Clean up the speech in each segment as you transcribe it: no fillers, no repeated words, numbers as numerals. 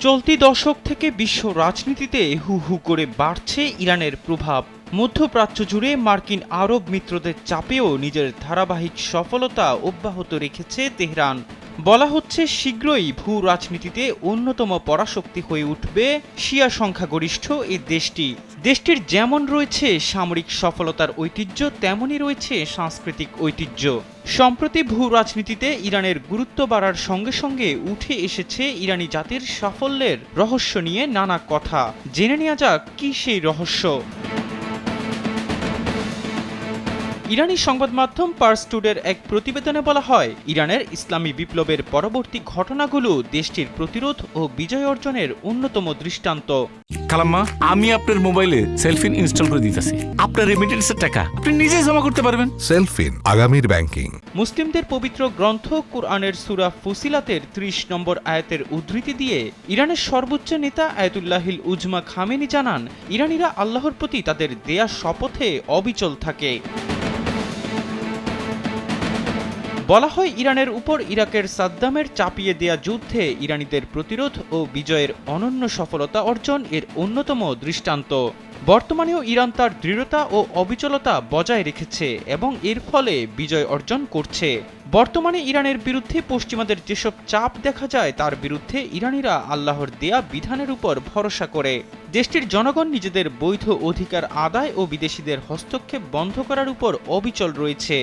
চলতি দশক থেকে বিশ্ব রাজনীতিতে হু হু করে বাড়ছে ইরানের প্রভাব। মধ্যপ্রাচ্য জুড়ে মার্কিন আরব মিত্রদের চাপেও নিজের ধারাবাহিক সফলতা অব্যাহত রেখেছে তেহরান। বলা হচ্ছে শীঘ্রই ভূ রাজনীতিতে অন্যতম পরাশক্তি হয়ে উঠবে শিয়া সংখ্যাগরিষ্ঠ এই দেশটি। দেশটির যেমন রয়েছে সামরিক সফলতার ঐতিহ্য, তেমনই রয়েছে সাংস্কৃতিক ঐতিহ্য। সম্প্রতি ভূ রাজনীতিতে ইরানের গুরুত্ব বাড়ার সঙ্গে সঙ্গে উঠে এসেছে ইরানি জাতির সাফল্যের রহস্য নিয়ে নানা কথা। জেনে নেওয়া যাক কি সেই রহস্য। ইরানি সংবাদ মাধ্যম পার্স টুডের এক প্রতিবেদনে বলা হয়, ইরানের ইসলামী বিপ্লবের পরবর্তী ঘটনাগুলো দেশটির প্রতিরোধ ও বিজয় অর্জনের অন্যতম দৃষ্টান্ত। খালাম্মা, আমি আপনার মোবাইলে সেলফিন ইনস্টল করে দিতেছি। আপনার রেমিটেন্সের টাকা আপনি নিজেই জমা করতে পারবেন। সেলফিন, আগামীর ব্যাংকিং। মুসলিমদের পবিত্র গ্রন্থ কুরআনের সূরা ফুসিলাতের ৩০ নম্বর আয়াতের উদ্ধৃতি দিয়ে ইরানের সর্বোচ্চ নেতা আয়াতুল্লাহিল উজমা খামেনি জানান, ইরানিরা আল্লাহর প্রতি তাদের দেয়া শপথে অবিচল থাকে। বলা হয়, ইরানের উপর ইরাকের সাদ্দামের চাপিয়ে দেয়া যুদ্ধে ইরানিদের প্রতিরোধ ও বিজয়ের অনন্য সফলতা অর্জন এর অন্যতম দৃষ্টান্ত। বর্তমানেও ইরান তার দৃঢ়তা ও অবিচলতা বজায় রেখেছে এবং এর ফলে বিজয় অর্জন করছে। বর্তমানে ইরানের বিরুদ্ধে পশ্চিমাদের যেসব চাপ দেখা যায়, তার বিরুদ্ধে ইরানিরা আল্লাহর দেয়া বিধানের উপর ভরসা করে। দেশটির জনগণ নিজেদের বৈধ অধিকার আদায় ও বিদেশিদের হস্তক্ষেপ বন্ধ করার উপর অবিচল রয়েছে।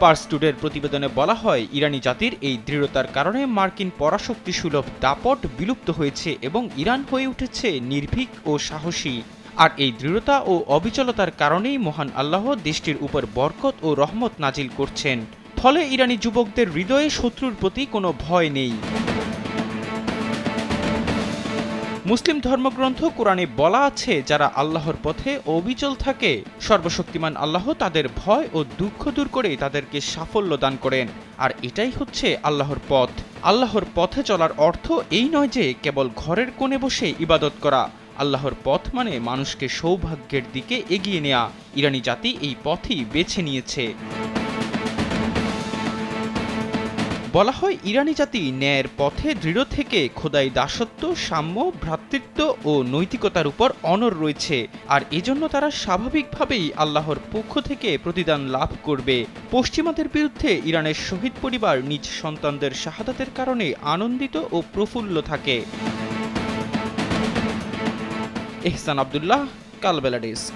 পার্স টুডের প্রতিবেদনে বলা হয়, ইরানি জাতির এই দৃঢ়তার কারণে মার্কিন পরাশক্তি সুলভ দাপট বিলুপ্ত হয়েছে এবং ইরান হয়ে উঠেছে নির্ভীক ও সাহসী। আর এই দৃঢ়তা ও অবিচলতার কারণেই মহান আল্লাহ দেশটির উপর বরকত ও রহমত নাজিল করছেন। ফলে ইরানি যুবকদের হৃদয়ে শত্রুর প্রতি কোনো ভয় নেই। মুসলিম ধর্মগ্রন্থ কোরআনে বলা আছে, যারা আল্লাহর পথে অবিচল থাকে, সর্বশক্তিমান আল্লাহ তাদের ভয় ও দুঃখ দূর করে তাদেরকে সাফল্য দান করেন। আর এটাই হচ্ছে আল্লাহর পথ। আল্লাহর পথে চলার অর্থ এই নয় যে কেবল ঘরের কোণে বসে ইবাদত করা। আল্লাহর পথ মানে মানুষকে সৌভাগ্যের দিকে এগিয়ে নেওয়া। ইরানি জাতি এই পথই বেছে নিয়েছে। বলা হয়, ইরানি জাতি ন্যায়ের পথে দৃঢ় থেকে খোদাই দাসত্ব, সাম্য, ভ্রাতৃত্ব ও নৈতিকতার উপর অনড় রয়েছে। আর এজন্য তারা স্বাভাবিকভাবেই আল্লাহর পক্ষ থেকে প্রতিদান লাভ করবে। পশ্চিমাদের বিরুদ্ধে ইরানের শহীদ পরিবার নিজ সন্তানদের শাহাদাতের কারণে আনন্দিত ও প্রফুল্ল থাকে। এহসান আব্দুল্লাহ, কালবেলা ডেস্ক।